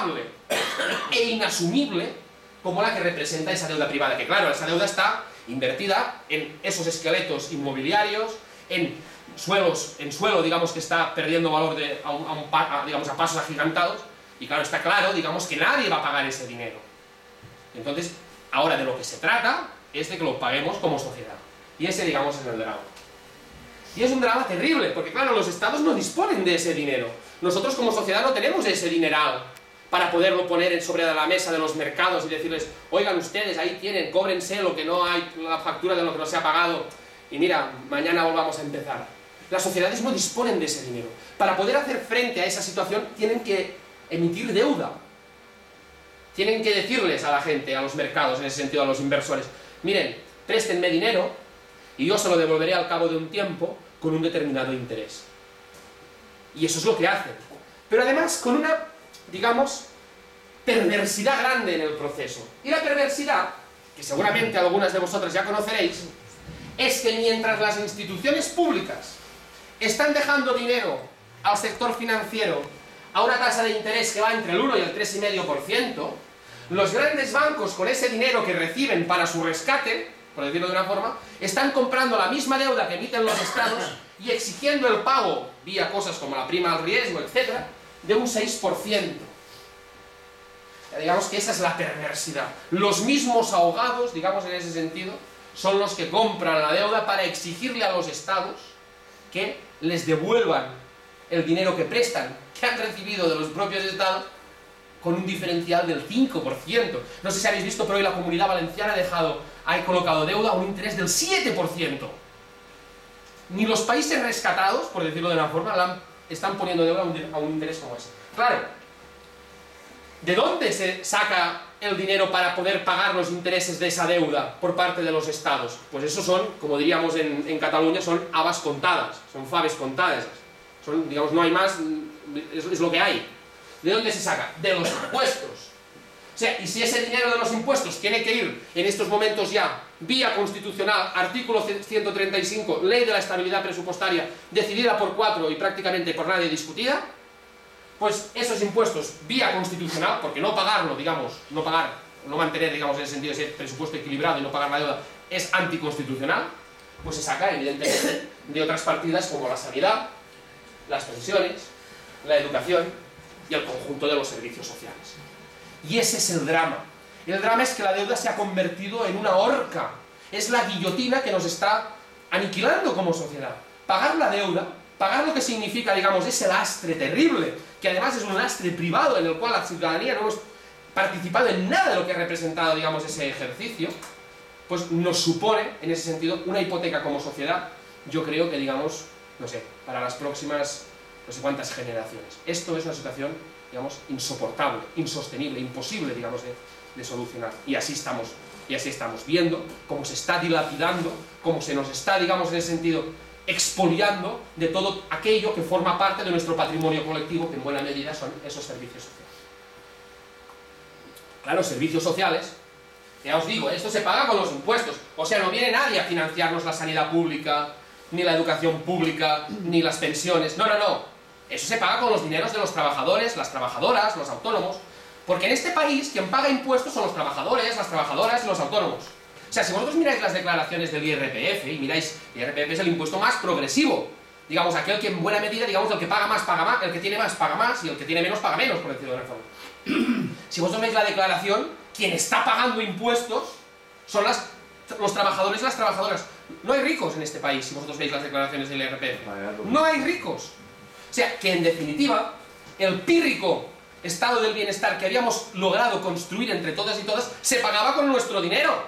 inviable e inasumible como la que representa esa deuda privada, que claro, esa deuda está invertida en esos esqueletos inmobiliarios, en suelo, digamos, que está perdiendo valor digamos, a pasos agigantados, y claro, está claro, digamos, que nadie va a pagar ese dinero. Entonces, ahora de lo que se trata es de que lo paguemos como sociedad. Y ese, digamos, es el drama. Y es un drama terrible, porque claro, los estados no disponen de ese dinero. Nosotros como sociedad no tenemos ese dineral para poderlo poner sobre la mesa de los mercados y decirles, oigan ustedes, ahí tienen, cóbrense lo que no hay, la factura de lo que no se ha pagado, y mira, mañana volvamos a empezar. Las sociedades no disponen de ese dinero. Para poder hacer frente a esa situación tienen que emitir deuda. Tienen que decirles a la gente, a los mercados, en ese sentido a los inversores, miren, préstenme dinero y yo se lo devolveré al cabo de un tiempo con un determinado interés. Y eso es lo que hacen. Pero además con una, digamos, perversidad grande en el proceso. Y la perversidad, que seguramente algunas de vosotras ya conoceréis, es que mientras las instituciones públicas están dejando dinero al sector financiero a una tasa de interés que va entre el 1 y el 3,5%, los grandes bancos con ese dinero que reciben para su rescate, por decirlo de una forma, están comprando la misma deuda que emiten los estados y exigiendo el pago, vía cosas como la prima al riesgo, etc., de un 6%. Ya digamos que esa es la perversidad. Los mismos ahogados, digamos en ese sentido, son los que compran la deuda para exigirle a los estados que les devuelvan el dinero que prestan, que han recibido de los propios estados, con un diferencial del 5%. No sé si habéis visto, pero hoy la Comunidad Valenciana ha colocado deuda a un interés del 7%. Ni los países rescatados, por decirlo de una forma, están poniendo deuda a un interés como ese. Claro, ¿de dónde se saca el dinero para poder pagar los intereses de esa deuda por parte de los estados? Pues eso son, como diríamos en Cataluña, son habas contadas, son faves contadas. Son, digamos, no hay más, es lo que hay. ¿De dónde se saca? De los impuestos. O sea, y si ese dinero de los impuestos tiene que ir en estos momentos ya, vía constitucional, artículo 135, ley de la estabilidad presupuestaria, decidida por 4 y prácticamente por nadie discutida, pues esos impuestos, vía constitucional, porque no pagarlo, digamos, no mantener, digamos, en el sentido de ese presupuesto equilibrado y no pagar la deuda, es anticonstitucional, pues se saca, evidentemente, de otras partidas como la sanidad, las pensiones, la educación y el conjunto de los servicios sociales. Y ese es el drama. El drama es que la deuda se ha convertido en una horca. Es la guillotina que nos está aniquilando como sociedad. Pagar la deuda, pagar lo que significa, digamos, ese lastre terrible, que además es un lastre privado en el cual la ciudadanía no hemos participado en nada de lo que ha representado, digamos, ese ejercicio, pues nos supone, en ese sentido, una hipoteca como sociedad, yo creo que, digamos, no sé, para las próximas no sé cuántas generaciones. Esto es una situación, digamos, insoportable, insostenible, imposible, digamos, de solucionar. Y así estamos viendo cómo se está dilapidando, cómo se nos está, digamos, en ese sentido, expoliando de todo aquello que forma parte de nuestro patrimonio colectivo, que en buena medida son esos servicios sociales. Claro, servicios sociales, ya os digo, esto se paga con los impuestos, o sea, no viene nadie a financiarnos la sanidad pública, ni la educación pública, ni las pensiones, no, eso se paga con los dineros de los trabajadores, las trabajadoras, los autónomos, porque en este país quien paga impuestos son los trabajadores, las trabajadoras y los autónomos. O sea, si vosotros miráis las declaraciones del IRPF, y miráis, el IRPF es el impuesto más progresivo, digamos, aquel que en buena medida, digamos, el que paga más, el que tiene más, paga más, y el que tiene menos, paga menos, por decirlo de una forma. Si vosotros veis la declaración, quien está pagando impuestos son los trabajadores y las trabajadoras. No hay ricos en este país, si vosotros veis las declaraciones del IRPF. No hay ricos. O sea, que en definitiva, el pírrico estado del bienestar que habíamos logrado construir entre todas y todas, se pagaba con nuestro dinero.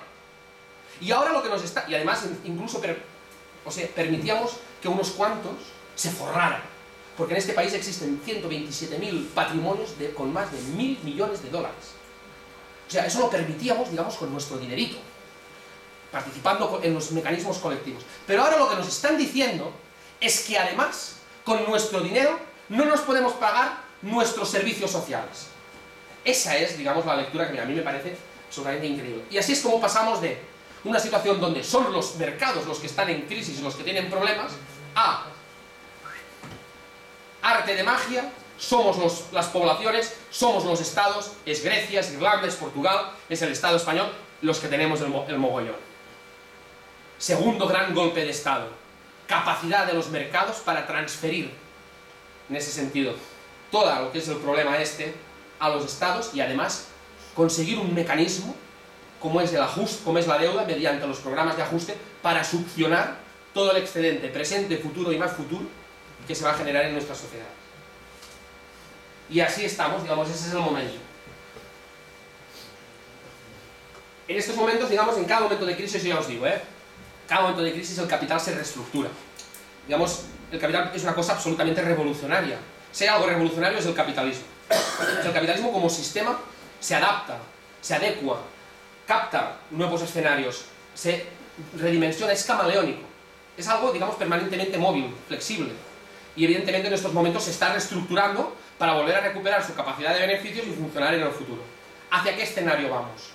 Y ahora lo que nos está... Y además, incluso, permitíamos que unos cuantos se forraran. Porque en este país existen 127.000 patrimonios con más de 1.000 millones de dólares. O sea, eso lo permitíamos, digamos, con nuestro dinerito, participando en los mecanismos colectivos. Pero ahora lo que nos están diciendo es que además, con nuestro dinero, no nos podemos pagar nuestros servicios sociales. Esa es, digamos, la lectura que a mí me parece absolutamente increíble. Y así es como pasamos de una situación donde son los mercados los que están en crisis, los que tienen problemas, a arte de magia, somos las poblaciones, somos los estados, es Grecia, es Irlanda, es Portugal, es el Estado español, los que tenemos el mogollón. Segundo gran golpe de Estado, capacidad de los mercados para transferir, en ese sentido, todo lo que es el problema a los estados y además conseguir un mecanismo como es el ajuste, como es la deuda, mediante los programas de ajuste, para succionar todo el excedente presente, futuro y más futuro que se va a generar en nuestras sociedades. Y así estamos, digamos, ese es el momento. En estos momentos, digamos, en cada momento de crisis, yo ya os digo, cada momento de crisis el capital se reestructura. Digamos, el capital es una cosa absolutamente revolucionaria. Si hay algo revolucionario es el capitalismo. El capitalismo como sistema se adapta, se adecua, capta nuevos escenarios, se redimensiona, es camaleónico. Es algo, digamos, permanentemente móvil, flexible. Y evidentemente en estos momentos se está reestructurando para volver a recuperar su capacidad de beneficios y funcionar en el futuro. ¿Hacia qué escenario vamos?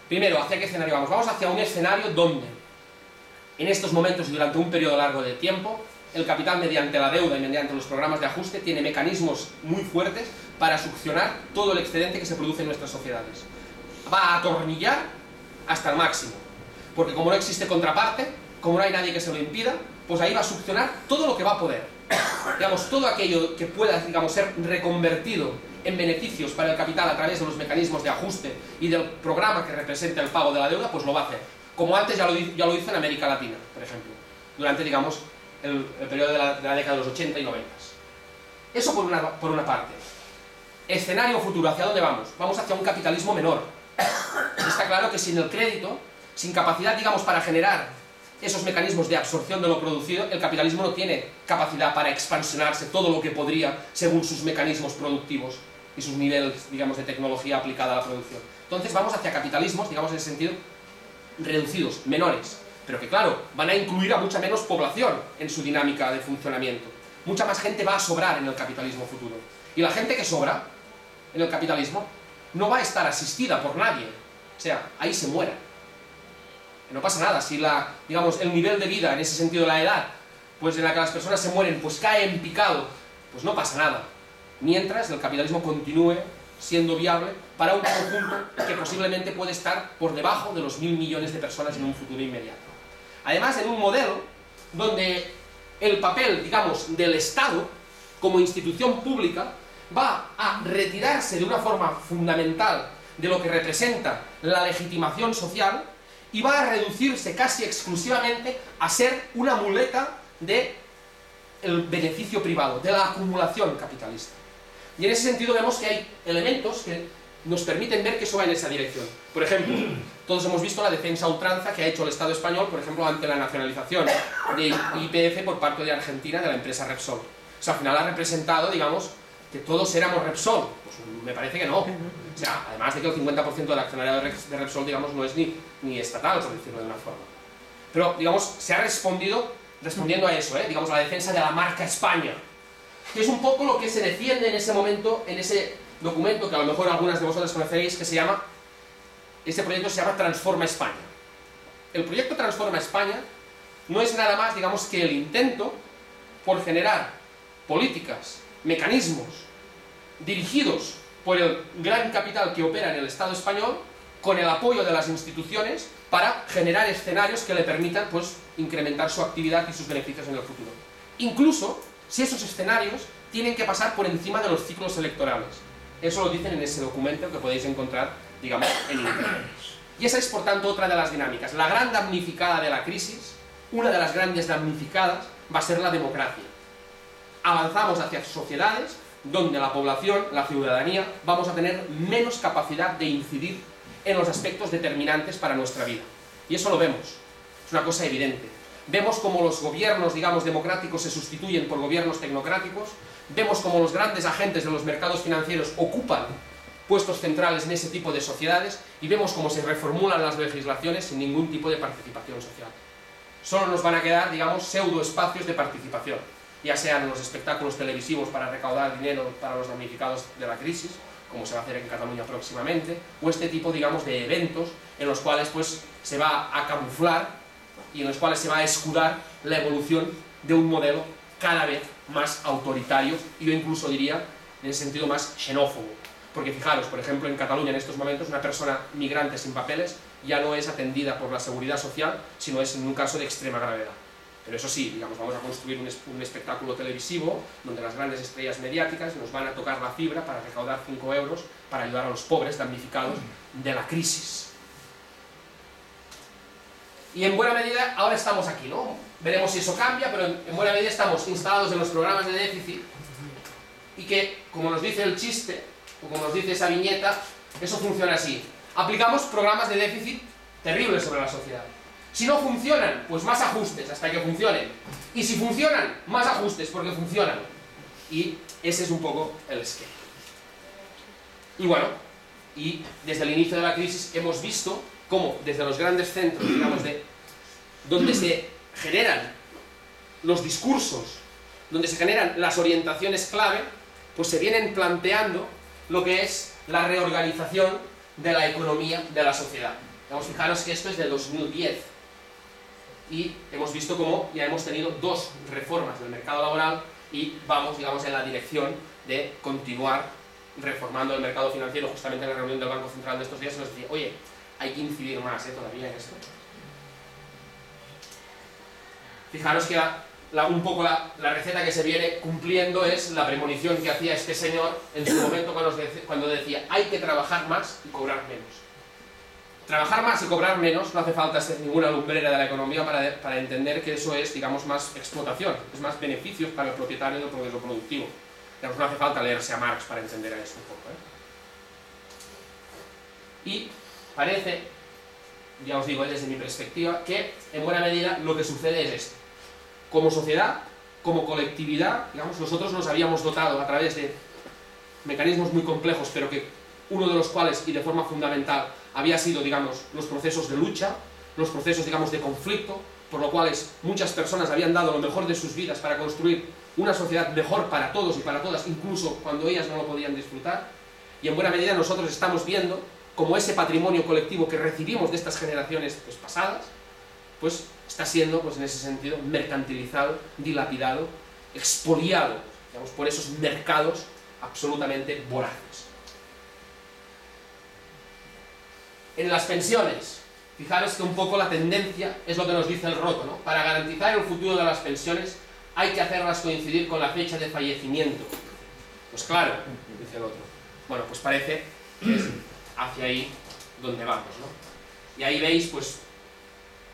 Primero, ¿hacia qué escenario vamos? Vamos hacia un escenario donde, en estos momentos y durante un periodo largo de tiempo, el capital mediante la deuda y mediante los programas de ajuste tiene mecanismos muy fuertes para succionar todo el excedente que se produce en nuestras sociedades. Va a atornillar hasta el máximo, porque como no existe contraparte, como no hay nadie que se lo impida, pues ahí va a succionar todo lo que va a poder. Digamos, todo aquello que pueda, digamos, ser reconvertido en beneficios para el capital a través de los mecanismos de ajuste y del programa que representa el pago de la deuda, pues lo va a hacer. Como antes ya lo hizo en América Latina, por ejemplo, durante, digamos, el periodo de la década de los 80 y 90. Eso por una parte. Escenario futuro, ¿hacia dónde vamos? Vamos hacia un capitalismo menor. Está claro que sin el crédito, sin capacidad, digamos, para generar esos mecanismos de absorción de lo producido, el capitalismo no tiene capacidad para expansionarse todo lo que podría según sus mecanismos productivos y sus niveles, digamos, de tecnología aplicada a la producción. Entonces vamos hacia capitalismos, digamos, en ese sentido, reducidos, menores, pero que claro, van a incluir a mucha menos población en su dinámica de funcionamiento. Mucha más gente va a sobrar en el capitalismo futuro. Y la gente que sobra en el capitalismo no va a estar asistida por nadie. O sea, ahí se muera. No pasa nada, si digamos, el nivel de vida, en ese sentido la edad, pues en la que las personas se mueren, pues cae en picado, pues no pasa nada. Mientras el capitalismo continúe siendo viable para un conjunto que posiblemente puede estar por debajo de los 1.000 millones de personas en un futuro inmediato. Además, en un modelo donde el papel, digamos, del Estado como institución pública va a retirarse de una forma fundamental de lo que representa la legitimación social y va a reducirse casi exclusivamente a ser una muleta del beneficio privado, de la acumulación capitalista. Y en ese sentido vemos que hay elementos que nos permiten ver que eso va en esa dirección. Por ejemplo, todos hemos visto la defensa a ultranza que ha hecho el Estado español, por ejemplo, ante la nacionalización de YPF por parte de Argentina, de la empresa Repsol. O sea, al final ha representado, digamos, que todos éramos Repsol. Pues me parece que no. O sea, además de que el 50% del accionariado de Repsol, digamos, no es ni estatal, por decirlo de una forma. Pero, digamos, se ha respondiendo a eso, digamos, a la defensa de la marca España, que es un poco lo que se defiende en ese momento, en ese documento que a lo mejor algunas de vosotros conoceréis, que se llama, este proyecto se llama Transforma España. El proyecto Transforma España no es nada más, digamos, que el intento por generar políticas, mecanismos dirigidos por el gran capital que opera en el Estado español, con el apoyo de las instituciones para generar escenarios que le permitan, pues, incrementar su actividad y sus beneficios en el futuro. Incluso si esos escenarios tienen que pasar por encima de los ciclos electorales. Eso lo dicen en ese documento que podéis encontrar, digamos, en internet. Y esa es, por tanto, otra de las dinámicas. La gran damnificada de la crisis, una de las grandes damnificadas, va a ser la democracia. Avanzamos hacia sociedades donde la población, la ciudadanía, vamos a tener menos capacidad de incidir en los aspectos determinantes para nuestra vida. Y eso lo vemos, es una cosa evidente. Vemos cómo los gobiernos, digamos, democráticos se sustituyen por gobiernos tecnocráticos, vemos cómo los grandes agentes de los mercados financieros ocupan puestos centrales en ese tipo de sociedades y vemos cómo se reformulan las legislaciones sin ningún tipo de participación social. Solo nos van a quedar, digamos, pseudoespacios de participación, ya sean los espectáculos televisivos para recaudar dinero para los damnificados de la crisis, como se va a hacer en Cataluña próximamente, o este tipo, digamos, de eventos en los cuales, pues, se va a camuflar y en los cuales se va a escudar la evolución de un modelo cada vez más autoritario, y yo incluso diría, en el sentido más xenófobo. Porque fijaros, por ejemplo, en Cataluña en estos momentos una persona migrante sin papeles ya no es atendida por la seguridad social, sino es en un caso de extrema gravedad. Pero eso sí, digamos, vamos a construir un espectáculo televisivo donde las grandes estrellas mediáticas nos van a tocar la fibra para recaudar 5 euros para ayudar a los pobres damnificados de la crisis. Y en buena medida ahora estamos aquí, ¿no? Veremos si eso cambia, pero en buena medida estamos instalados en los programas de déficit y que, como nos dice el chiste, o como nos dice esa viñeta, eso funciona así. Aplicamos programas de déficit terribles sobre la sociedad. Si no funcionan, pues más ajustes hasta que funcionen. Y si funcionan, más ajustes porque funcionan. Y ese es un poco el esquema. Y bueno, y desde el inicio de la crisis hemos visto cómo desde los grandes centros, digamos, donde se generan los discursos, donde se generan las orientaciones clave, pues se vienen planteando lo que es la reorganización de la economía de la sociedad. Vamos a fijaros que esto es de 2010 y hemos visto cómo ya hemos tenido 2 reformas del mercado laboral y vamos, digamos, en la dirección de continuar reformando el mercado financiero. Justamente en la reunión del Banco Central de estos días se nos decía, oye, hay que incidir más todavía en esto. Fijaros que un poco la receta que se viene cumpliendo es la premonición que hacía este señor en su momento cuando decía hay que trabajar más y cobrar menos. Trabajar más y cobrar menos no hace falta ser ninguna lumbrera de la economía para entender que eso es, digamos, más explotación, es más beneficios para el propietario del proceso productivo. Digamos, no hace falta leerse a Marx para entender eso un poco, Y parece, ya os digo desde mi perspectiva, que en buena medida lo que sucede es esto. Como sociedad, como colectividad, digamos, nosotros nos habíamos dotado a través de mecanismos muy complejos, pero que uno de los cuales, y de forma fundamental, había sido, digamos, los procesos de lucha, los procesos, digamos, de conflicto, por lo cuales muchas personas habían dado lo mejor de sus vidas para construir una sociedad mejor para todos y para todas, incluso cuando ellas no lo podían disfrutar, y en buena medida nosotros estamos viendo como ese patrimonio colectivo que recibimos de estas generaciones pues, pasadas, pues está siendo, pues en ese sentido, mercantilizado, dilapidado, expoliado, digamos, por esos mercados absolutamente voraces. En las pensiones, fijaros que un poco la tendencia es lo que nos dice el Roto, ¿no? Para garantizar el futuro de las pensiones hay que hacerlas coincidir con la fecha de fallecimiento. Pues claro, dice el otro. Bueno, pues parece que es hacia ahí donde vamos, ¿no? Y ahí veis, pues,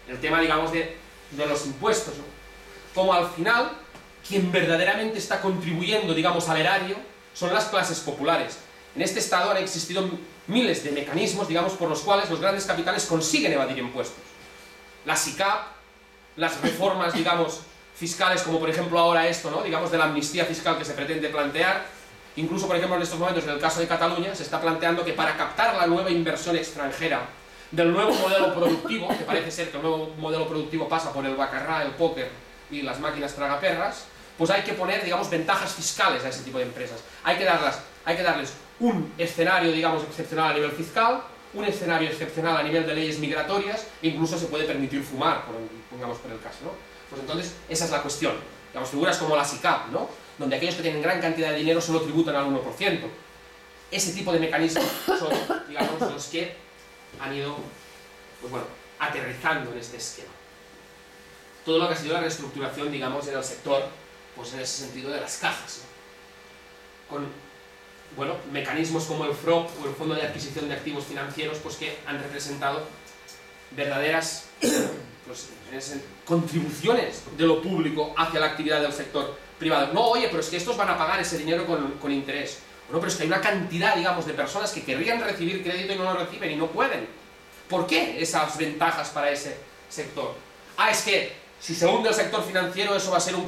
el tema, digamos, de los impuestos, ¿no? Como al final, quien verdaderamente está contribuyendo, digamos, al erario, son las clases populares. En este estado han existido miles de mecanismos, digamos, por los cuales los grandes capitales consiguen evadir impuestos. La SICAP, las reformas, digamos, fiscales, como por ejemplo ahora esto, ¿no? Digamos, de la amnistía fiscal que se pretende plantear. Incluso, por ejemplo, en estos momentos, en el caso de Cataluña, se está planteando que para captar la nueva inversión extranjera del nuevo modelo productivo, que parece ser que el nuevo modelo productivo pasa por el baccarrá, el póker y las máquinas tragaperras, pues hay que poner, digamos, ventajas fiscales a ese tipo de empresas. Hay que darles un escenario, digamos, excepcional a nivel fiscal, un escenario excepcional a nivel de leyes migratorias, e incluso se puede permitir fumar, pongamos por el caso, ¿no? Pues entonces, esa es la cuestión. Digamos, figuras como la SICAP, ¿no? Donde aquellos que tienen gran cantidad de dinero solo tributan al 1%. Ese tipo de mecanismos son, digamos, los que han ido, pues bueno, aterrizando en este esquema. Todo lo que ha sido la reestructuración, digamos, en el sector, pues en ese sentido de las cajas, ¿no? Con, bueno, mecanismos como el FROP o el Fondo de Adquisición de Activos Financieros, pues que han representado verdaderas pues, contribuciones de lo público hacia la actividad del sector privado. No, oye, pero es que estos van a pagar ese dinero con interés. Bueno, pero es que hay una cantidad, digamos, de personas que querrían recibir crédito y no lo reciben y no pueden. ¿Por qué esas ventajas para ese sector? Ah, es que si se hunde el sector financiero eso va a ser un